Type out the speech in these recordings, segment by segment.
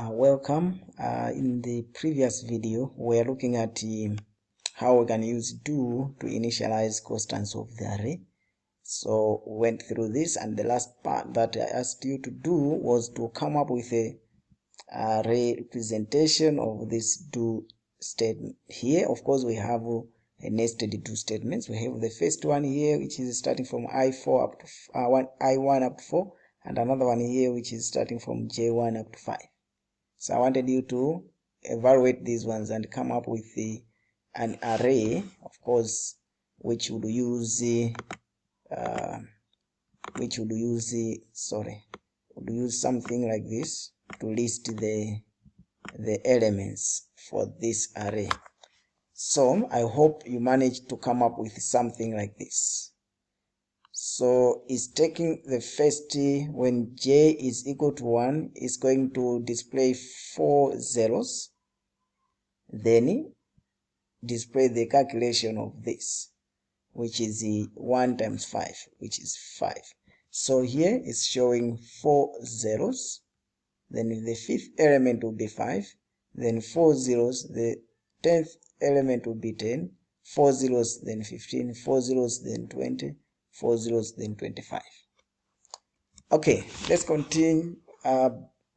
Welcome. In the previous video we are looking at how we can use do to initialize constants of the array. So we went through this, and the last part that I asked you to do was to come up with a array representation of this do statement. Here of course we have a nested do statements. We have the first one here, which is starting from I4 up to I1 up to 4, and another one here which is starting from J1 up to 5. So I wanted you to evaluate these ones and come up with an array, of course, which would use something like this to list the elements for this array. So I hope you managed to come up with something like this. So it's taking the first, when j is equal to 1, it's going to display 4 zeros, then display the calculation of this, which is 1 times 5, which is 5. So here it's showing 4 zeros, then the fifth element will be 5, then 4 zeros, the 10th element will be 10, 4 zeros, then 15, 4 zeros, then 20, 4 zeros, then 25. Okay, let's continue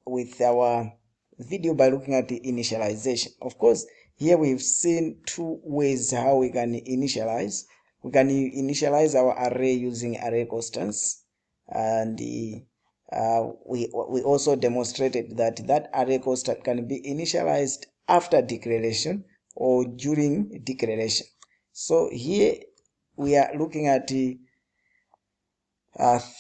with our video by looking at the initialization. Of course, here we've seen two ways how we can initialize. We can initialize our array using array constants, and we also demonstrated that array constant can be initialized after declaration or during declaration. So here we are looking at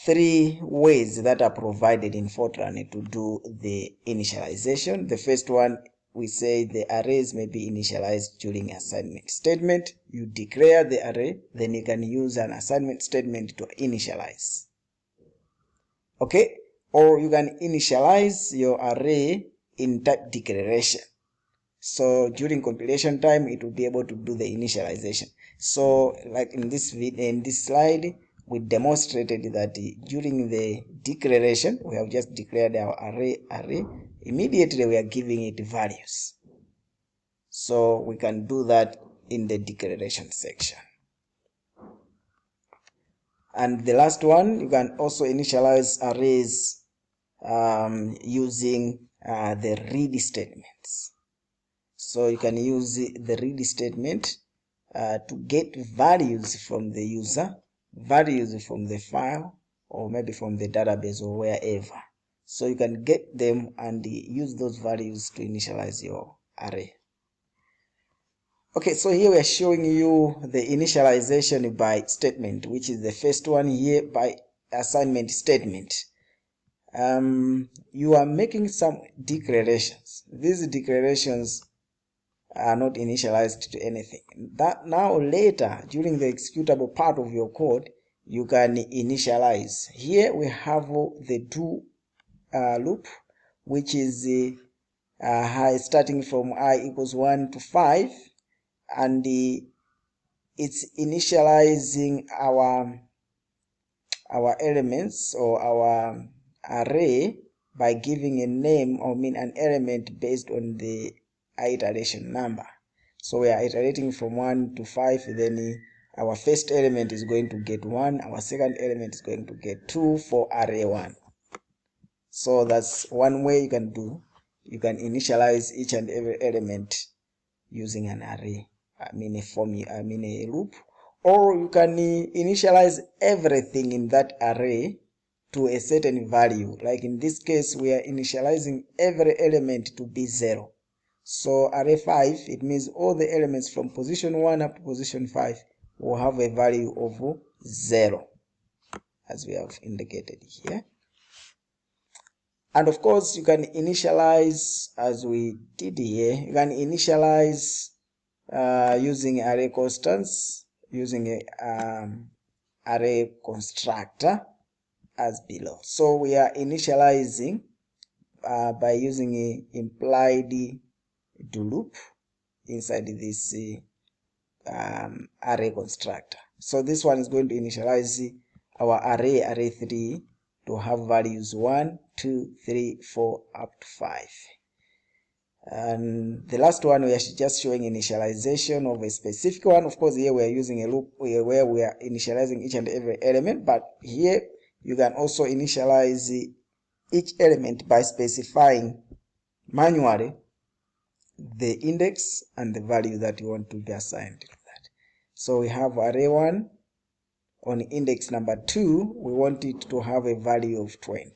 three ways that are provided in Fortran to do the initialization. The first one, we say the arrays may be initialized during assignment statement. You declare the array, then you can use an assignment statement to initialize. Okay, or you can initialize your array in type declaration. So during compilation time, it will be able to do the initialization. So like in this slide, we demonstrated that during the declaration, we have just declared our array. Immediately we are giving it values. So we can do that in the declaration section. And the last one, you can also initialize arrays using the read statements. So you can use the read statement to get values from the user, values from the file, or maybe from the database or wherever. So you can get them and use those values to initialize your array. Okay, so here we are showing you the initialization by statement, which is the first one here, by assignment statement. You are making some declarations. These declarations are not initialized to anything. That now later, during the executable part of your code, you can initialize. Here we have the do loop, which is starting from I equals 1 to 5, and it's initializing our elements or our array by giving a name, or an element based on the iteration number. So we are iterating from 1 to 5, then our first element is going to get 1, our second element is going to get 2 for array 1. So that's one way you can do. You can initialize each and every element using an array, a loop, or you can initialize everything in that array to a certain value. Like in this case, we are initializing every element to be 0. So array 5, it means all the elements from position 1 up to position 5 will have a value of 0, as we have indicated here. And of course, you can initialize, as we did here, you can initialize using array constants, using a array constructor as below. So we are initializing by using a implied do loop inside this array constructor. So this one is going to initialize our array 3 to have values 1, 2, 3, 4 up to 5. And the last one, we are just showing initialization of a specific one. Of course, here we are using a loop where we are initializing each and every element, but here you can also initialize each element by specifying manually the index and the value that you want to be assigned to that. So we have array 1 on index number 2, we want it to have a value of 20.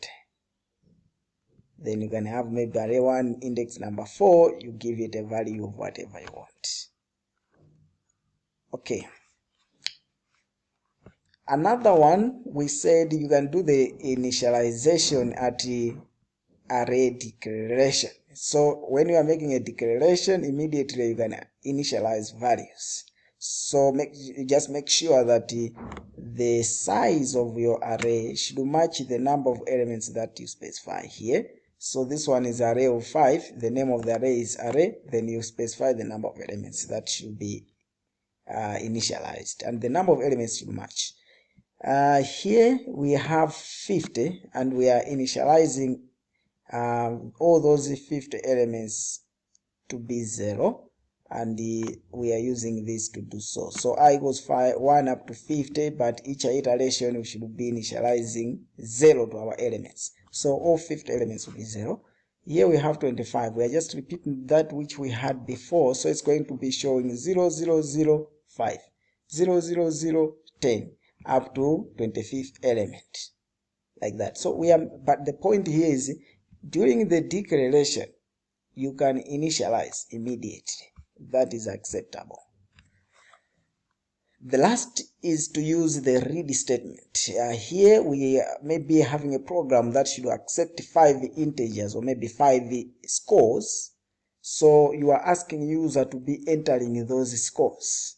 Then you can have maybe array 1 index number 4, you give it a value of whatever you want. Okay. Another one, we said you can do the initialization at the array declaration. So when you are making a declaration, immediately you can initialize values. So just make sure that the size of your array should match the number of elements that you specify here. So this one is array of 5. The name of the array is array. Then you specify the number of elements that should be initialized, and the number of elements should match. Here we have 50, and we are initializing all those 50 elements to be 0, and we are using this to do so. So I equals 1 up to 50, but each iteration we should be initializing 0 to our elements. So all 50 elements will be 0. Here we have 25. We are just repeating that which we had before. So it's going to be showing 0, 0, 0, 5, 0, 0, 0, 10, up to 25th element. Like that. So we are, but the point here is, during the declaration, you can initialize immediately. That is acceptable. The last is to use the read statement. Here we may be having a program that should accept 5 integers or maybe 5 scores. So you are asking user to be entering those scores.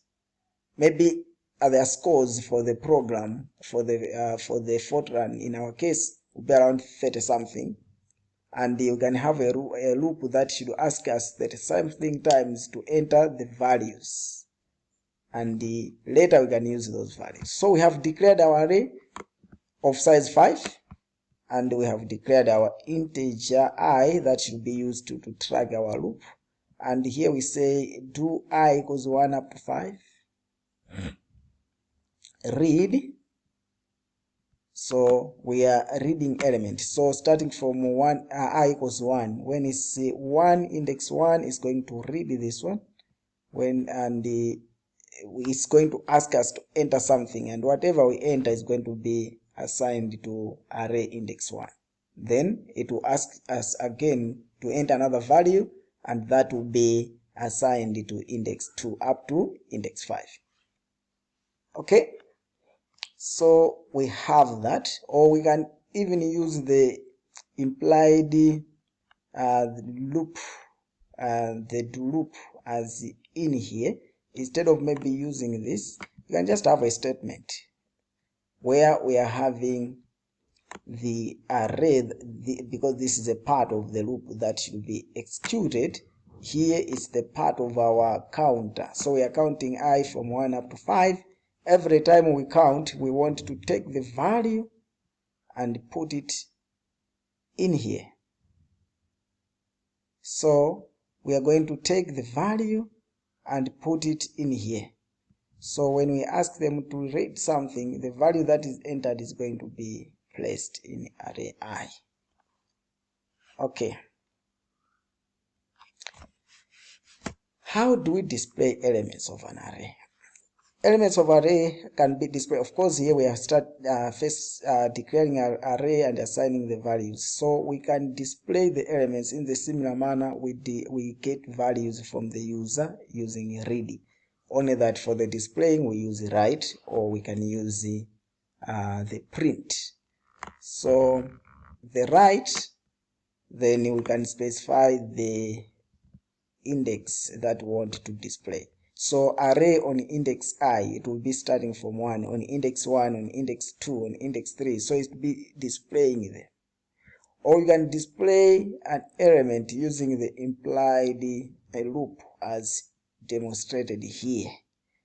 Maybe other scores for the program, for the Fortran in our case, will be around 30 something. And you can have a loop that should ask us 30 something times to enter the values. And later we can use those values. So we have declared our array of size 5, and we have declared our integer I that should be used to track our loop. And here we say do I equals 1 up to 5. Read. So we are reading element. So starting from 1, I equals 1. When it's 1, index 1 is going to read this one. It's going to ask us to enter something, and whatever we enter is going to be assigned to array index 1. Then it will ask us again to enter another value, and that will be assigned to index 2 up to index 5. Okay, so we have that, or we can even use the implied loop, the do loop as in here. Instead of maybe using this, you can just have a statement where we are having the array, because this is a part of the loop that should be executed. Here is the part of our counter. So we are counting I from 1 up to 5. Every time we count, we want to take the value and put it in here. So we are going to take the value and put it in here. So when we ask them to read something, the value that is entered is going to be placed in array I. Okay. How do we display elements of an array? Elements of array can be displayed. Of course, here we are first declaring our array and assigning the values. So we can display the elements in the similar manner we get values from the user using read. Only that for the displaying we use write, or we can use the print. So the write, then we can specify the index that we want to display. So array on index I, it will be starting from 1, on index 1, on index 2, on index 3. So it will be displaying there. Or you can display an element using the implied loop as demonstrated here.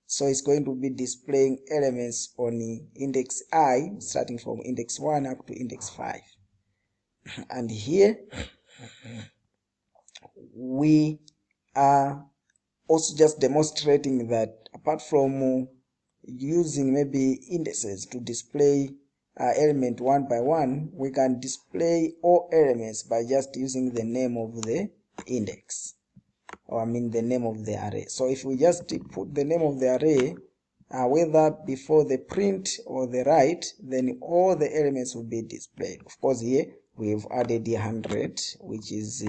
So it's going to be displaying elements on index I, starting from index 1 up to index 5. And here we are also just demonstrating that apart from using maybe indices to display element one by one, we can display all elements by just using the name of the index, or I mean the name of the array. So if we just put the name of the array, whether before the print or the write, then all the elements will be displayed. Of course, here we've added 100, which is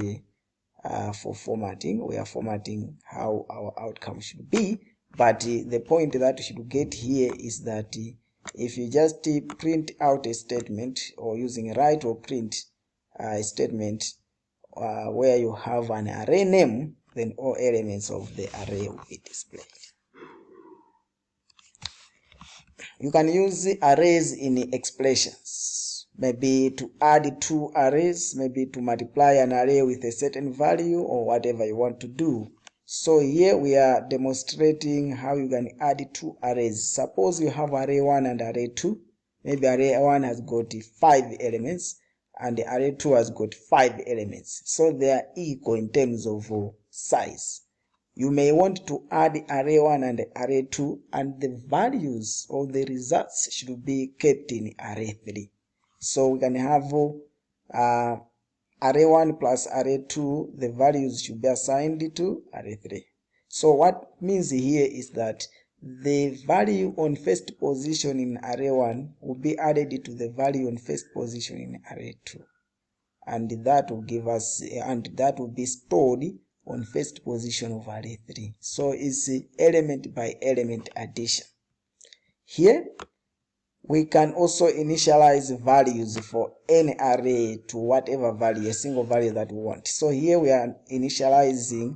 for formatting. We are formatting how our outcome should be, but the point that you should get here is that if you just print out a statement, or using write or print a statement where you have an array name, then all elements of the array will be displayed. You can use arrays in expressions, maybe to add two arrays, maybe to multiply an array with a certain value, or whatever you want to do. So here we are demonstrating how you can add two arrays. Suppose you have array 1 and array 2. Maybe array 1 has got 5 elements and the array 2 has got 5 elements. So they are equal in terms of size. You may want to add array 1 and array 2, and the values or the results should be kept in array 3. So we can have array 1 plus array 2, the values should be assigned to array 3. So what means here is that the value on first position in array 1 will be added to the value on first position in array 2. And that will give us, and that will be stored on first position of array 3. So it's element by element addition. Here we can also initialize values for any array to whatever value, a single value that we want. So here we are initializing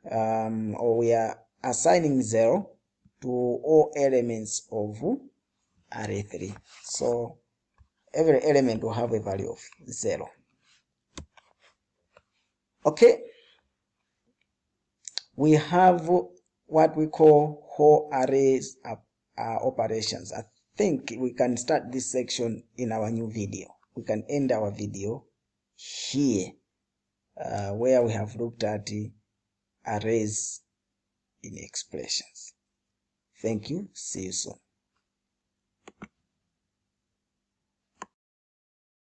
or we are assigning 0 to all elements of array 3. So every element will have a value of 0. Okay, we have what we call whole arrays operations. I think we can start this section in our new video. We can end our video here where we have looked at arrays in expressions. Thank you. See you soon.